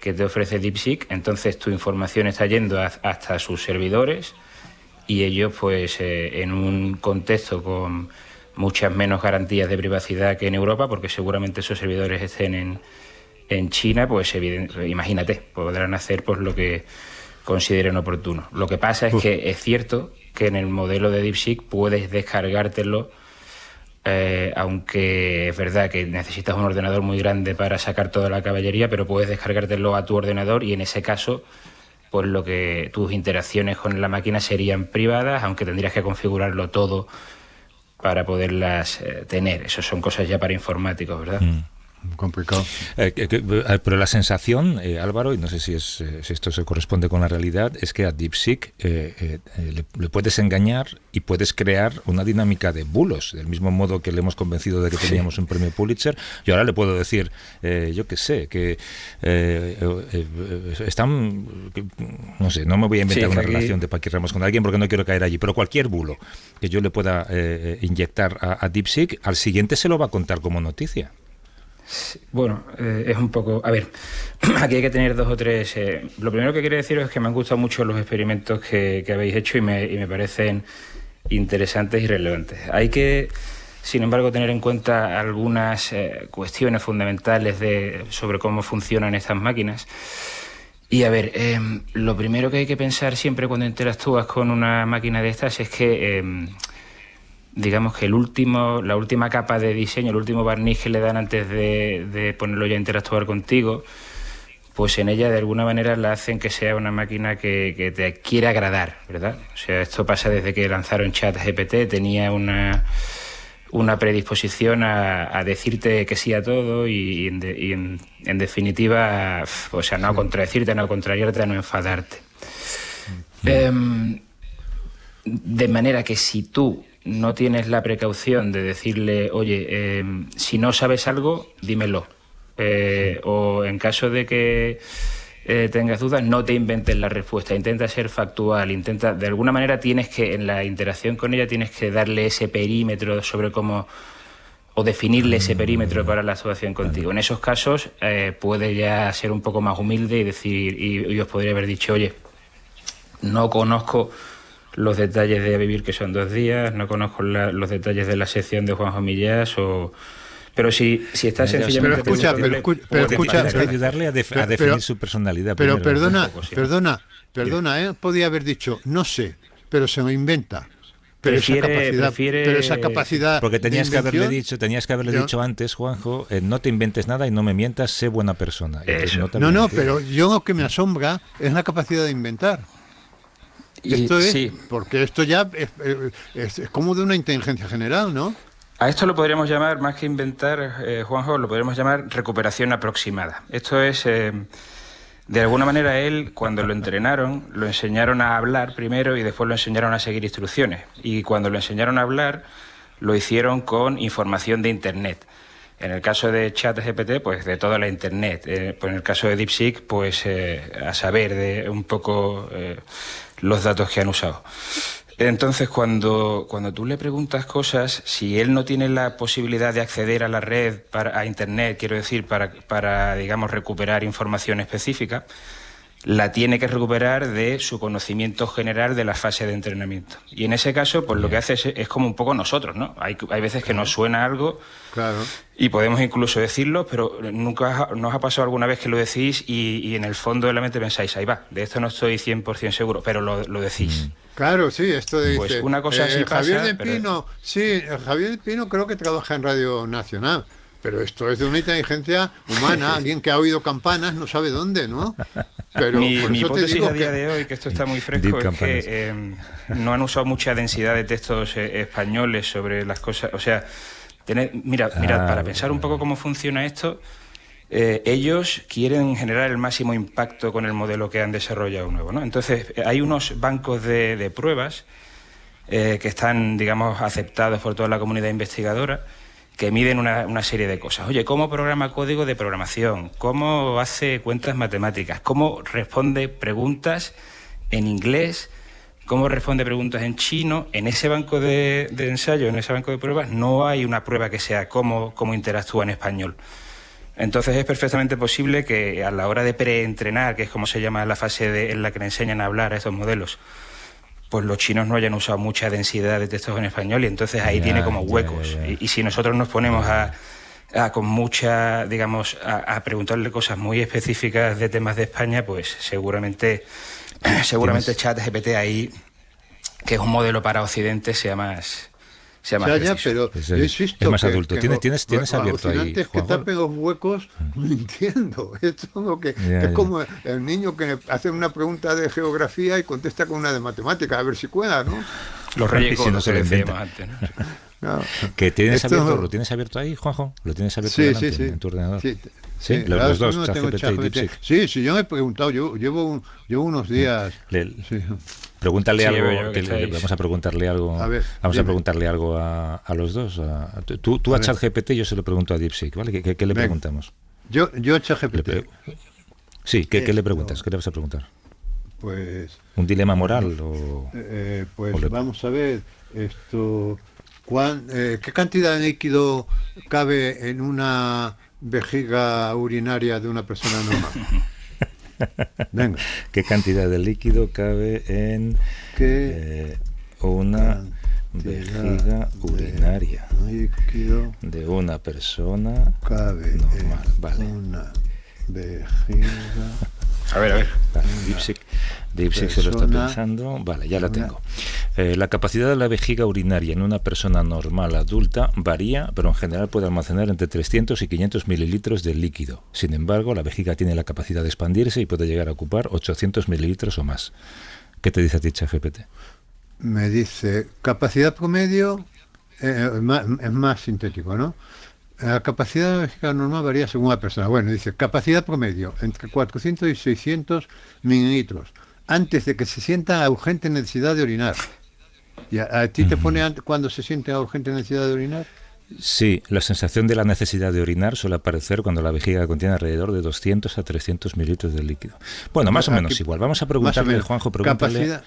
que te ofrece DeepSeek, entonces tu información está yendo hasta sus servidores y ellos, pues en un contexto con muchas menos garantías de privacidad que en Europa, porque seguramente esos servidores estén en China, pues imagínate, podrán hacer pues lo que consideren oportuno. Lo que pasa es que es cierto que en el modelo de DeepSeek puedes descargártelo, aunque es verdad que necesitas un ordenador muy grande para sacar toda la caballería, pero puedes descargártelo a tu ordenador y en ese caso pues tus interacciones con la máquina serían privadas, aunque tendrías que configurarlo todo para poderlas tener. Eso son cosas ya para informáticos, ¿verdad? Complicado. Pero la sensación, Álvaro, y no sé si esto se corresponde con la realidad, es que a DeepSeek le puedes engañar y puedes crear una dinámica de bulos, del mismo modo que le hemos convencido de que teníamos un premio Pulitzer. Yo ahora le puedo decir, yo qué sé, que están, no sé, no me voy a inventar una relación de Paqui Ramos con alguien porque no quiero caer allí, pero cualquier bulo que yo le pueda inyectar a DeepSeek, al siguiente se lo va a contar como noticia. Bueno, es un poco... A ver, aquí hay que tener dos o tres... lo primero que quiero deciros es que me han gustado mucho los experimentos que habéis hecho y me parecen interesantes y relevantes. Hay que, sin embargo, tener en cuenta algunas cuestiones fundamentales sobre cómo funcionan estas máquinas. Y a ver, lo primero que hay que pensar siempre cuando interactúas con una máquina de estas es que... digamos que la última capa de diseño, el último barniz que le dan antes de ponerlo ya a interactuar contigo, pues en ella de alguna manera la hacen que sea una máquina que te quiere agradar, ¿verdad? O sea, esto pasa desde que lanzaron ChatGPT, tenía una predisposición a decirte que sí a todo y en definitiva, o sea, no a contradecirte, no a contrariarte, a no enfadarte. De manera que si tú no tienes la precaución de decirle, oye, si no sabes algo, dímelo. O en caso de que tengas dudas, no te inventes la respuesta. Intenta ser factual, de alguna manera en la interacción con ella tienes que darle ese perímetro sobre cómo, o definirle ese perímetro para la actuación contigo. En esos casos puede ya ser un poco más humilde y decir, y os podría haber dicho, oye, no conozco los detalles de Vivir, que son 2 días, no conozco los detalles de la sección de Juanjo Millás, pero si estás sencillamente... Pero escucha, ayudarle a definir su personalidad. Pero perdona, podía haber dicho, no sé, pero se lo inventa. Pero esa capacidad porque tenías que haberle dicho antes, Juanjo, no te inventes nada y no me mientas, sé buena persona. No, pero yo lo que me asombra es la capacidad de inventar. Esto es, sí, porque esto ya es como de una inteligencia general, ¿no? A esto lo podríamos llamar, más que inventar, Juanjo, lo podríamos llamar recuperación aproximada. Esto es, de alguna manera él, cuando lo entrenaron, lo enseñaron a hablar primero y después lo enseñaron a seguir instrucciones. Y cuando lo enseñaron a hablar, lo hicieron con información de Internet. En el caso de ChatGPT, pues de toda la Internet. Pues en el caso de DeepSeek, pues a saber de un poco los datos que han usado. Entonces, cuando tú le preguntas cosas, si él no tiene la posibilidad de acceder a la red, a Internet, quiero decir, para digamos, recuperar información específica, la tiene que recuperar de su conocimiento general de la fase de entrenamiento. Y en ese caso, pues lo que hace es como un poco nosotros, ¿no? Hay veces que nos suena algo, claro, y podemos incluso decirlo, pero nunca nos ha pasado alguna vez que lo decís y en el fondo de la mente pensáis, ahí va, de esto no estoy 100% seguro, pero lo decís. Claro, sí, esto dice... Pues una cosa así pasa... Javier de Pino, Javier de Pino creo que trabaja en Radio Nacional. Pero esto es de una inteligencia humana, alguien que ha oído campanas no sabe dónde, ¿no? Pero mi hipótesis a día de hoy, que esto está muy fresco, es que no han usado mucha densidad de textos españoles sobre las cosas. O sea, mirad, para pensar un poco cómo funciona esto, ellos quieren generar el máximo impacto con el modelo que han desarrollado nuevo, ¿no? Entonces, hay unos bancos de pruebas que están, digamos, aceptados por toda la comunidad investigadora, que miden una serie de cosas. Oye, ¿cómo programa código de programación? ¿Cómo hace cuentas matemáticas? ¿Cómo responde preguntas en inglés? ¿Cómo responde preguntas en chino? En ese banco de ensayo, en ese banco de pruebas, no hay una prueba que sea cómo interactúa en español. Entonces es perfectamente posible que a la hora de preentrenar, que es como se llama la fase en la que le enseñan a hablar a estos modelos, pues los chinos no hayan usado mucha densidad de textos en español y entonces ahí tiene como huecos. Y si nosotros nos ponemos con mucha, digamos, a preguntarle cosas muy específicas de temas de España, pues seguramente ChatGPT ahí, que es un modelo para Occidente, sea más pero yo insisto, es más adulto. ¿Tienes abierto ahí, antes que tape los huecos, no entiendo. Es como que es como el niño que hace una pregunta de geografía y contesta con una de matemáticas, a ver si cuela, ¿no? Los reyes si no se lo decíamos antes, ¿no? No. Que ¿Lo tienes abierto ahí, Juanjo? ¿Lo tienes abierto en tu ordenador? Sí, los dos, no ChatGPT y DeepSeek. Sí, yo me he preguntado, yo llevo unos días. Pregúntale algo, que vamos a preguntarle algo. A ver, vamos a preguntarle algo a los dos. Tú a ChatGPT, yo se lo pregunto a DeepSeek, ¿vale? ¿Qué le preguntamos? Yo a ChatGPT. Sí, ¿qué le preguntas? ¿Qué le vas a preguntar? Pues. ¿Un dilema moral o? Vamos a ver esto. ¿Qué cantidad de líquido cabe en una vejiga urinaria de una persona normal? Venga. ¿Qué cantidad de líquido cabe en una vejiga urinaria de una persona cabe normal? Vale. Una vejiga. A ver. Vale, DeepSeek se lo está pensando. Vale, ya la tengo. La capacidad de la vejiga urinaria en una persona normal adulta varía, pero en general puede almacenar entre 300 y 500 mililitros de líquido. Sin embargo, la vejiga tiene la capacidad de expandirse y puede llegar a ocupar 800 mililitros o más. ¿Qué te dice a ti, ChatGPT? Me dice, capacidad promedio, es más sintético, ¿no? La capacidad de la vejiga normal varía según la persona. Bueno, dice, capacidad promedio, entre 400 y 600 mililitros, antes de que se sienta la urgente necesidad de orinar. ¿Y a ti te pone cuando se siente la urgente necesidad de orinar? Sí, la sensación de la necesidad de orinar suele aparecer cuando la vejiga contiene alrededor de 200 a 300 mililitros de líquido. Bueno, más o menos igual. Vamos a preguntarle, Juanjo, pregúntale.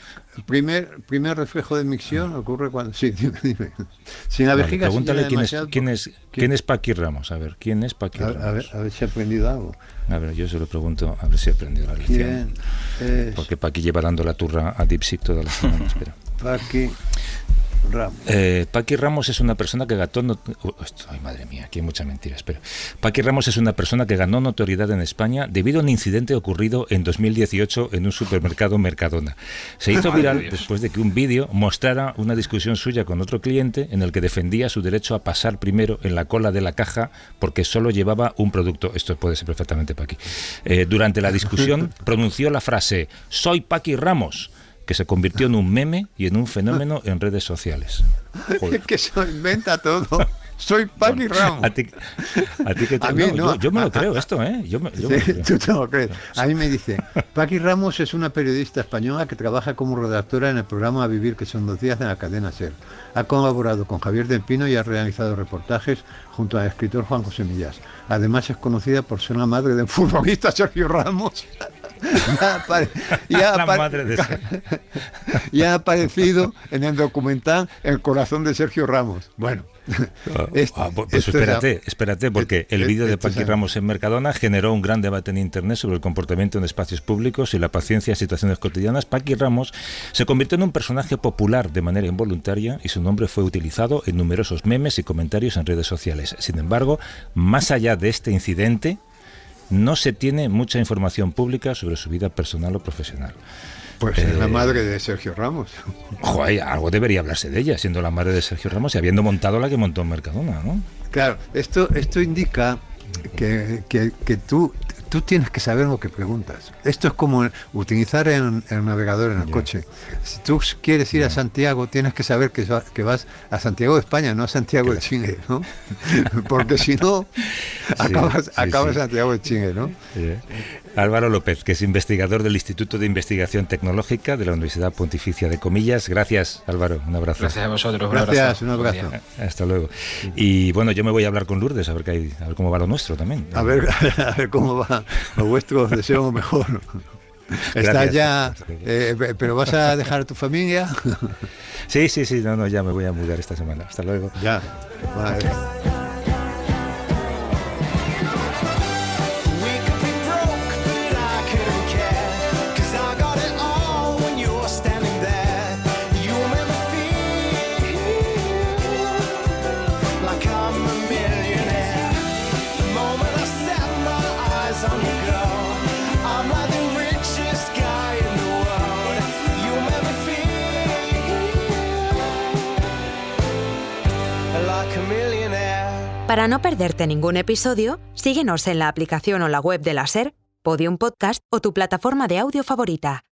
Primer reflejo de micción ocurre cuando... Sí, dime. Si la vejiga pregúntale quién es Paqui Ramos. A ver, ¿quién es Paqui Ramos? A ver si ha aprendido algo. A ver, yo se lo pregunto, a ver si ha aprendido la lección. Porque Paqui lleva dando la turra a DeepSeek todas las semanas. Espera. Paqui Ramos. Paqui Ramos es una persona que ganó... Ay, madre mía, aquí hay mucha mentira, espera. Paqui Ramos es una persona que ganó notoriedad en España debido a un incidente ocurrido en 2018 en un supermercado Mercadona. Se hizo viral después de que un vídeo mostrara una discusión suya con otro cliente en el que defendía su derecho a pasar primero en la cola de la caja porque solo llevaba un producto. Esto puede ser perfectamente Paqui. Durante la discusión pronunció la frase "Soy Paqui Ramos", que se convirtió en un meme y en un fenómeno en redes sociales. Es que se inventa todo. Soy Paqui Ramos. A ti que te... yo me lo creo esto, ¿eh? Yo me lo creo. Tú te lo crees. A mí me dice, Paqui Ramos es una periodista española que trabaja como redactora en el programa A Vivir, que son 2 días de la cadena SER. Ha colaborado con Javier del Pino y ha realizado reportajes junto al escritor Juan José Millás. Además es conocida por ser la madre del futbolista Sergio Ramos. Ya ha aparecido en el documental El corazón de Sergio Ramos. Bueno, pues espérate, porque el vídeo de Paqui Ramos en Mercadona generó un gran debate en internet sobre el comportamiento en espacios públicos y la paciencia en situaciones cotidianas. Paqui Ramos se convirtió en un personaje popular de manera involuntaria y su nombre fue utilizado en numerosos memes y comentarios en redes sociales. Sin embargo, más allá de este incidente, no se tiene mucha información pública sobre su vida personal o profesional. Pues es la madre de Sergio Ramos. Joder, algo debería hablarse de ella, siendo la madre de Sergio Ramos y habiendo montado la que montó en Mercadona, ¿no? Claro, esto indica que tú tienes que saber lo que preguntas. Esto es como utilizar el navegador en el coche. Si tú quieres ir a Santiago, tienes que saber que vas a Santiago de España, no a Santiago de Chile, ¿no? Porque si no, acabas en Santiago de Chile, ¿no? Sí. Álvaro López, que es investigador del Instituto de Investigación Tecnológica de la Universidad Pontificia de Comillas. Gracias, Álvaro. Un abrazo. Gracias a vosotros. Gracias, un abrazo. Hasta luego. Y bueno, yo me voy a hablar con Lourdes a ver cómo va lo nuestro también. A ver cómo va lo vuestro. Deseo lo mejor. Estás ya, pero ¿vas a dejar a tu familia? Sí, no, ya me voy a mudar esta semana. Hasta luego. Ya, vale. Para no perderte ningún episodio, síguenos en la aplicación o la web de la SER, Podium Podcast o tu plataforma de audio favorita.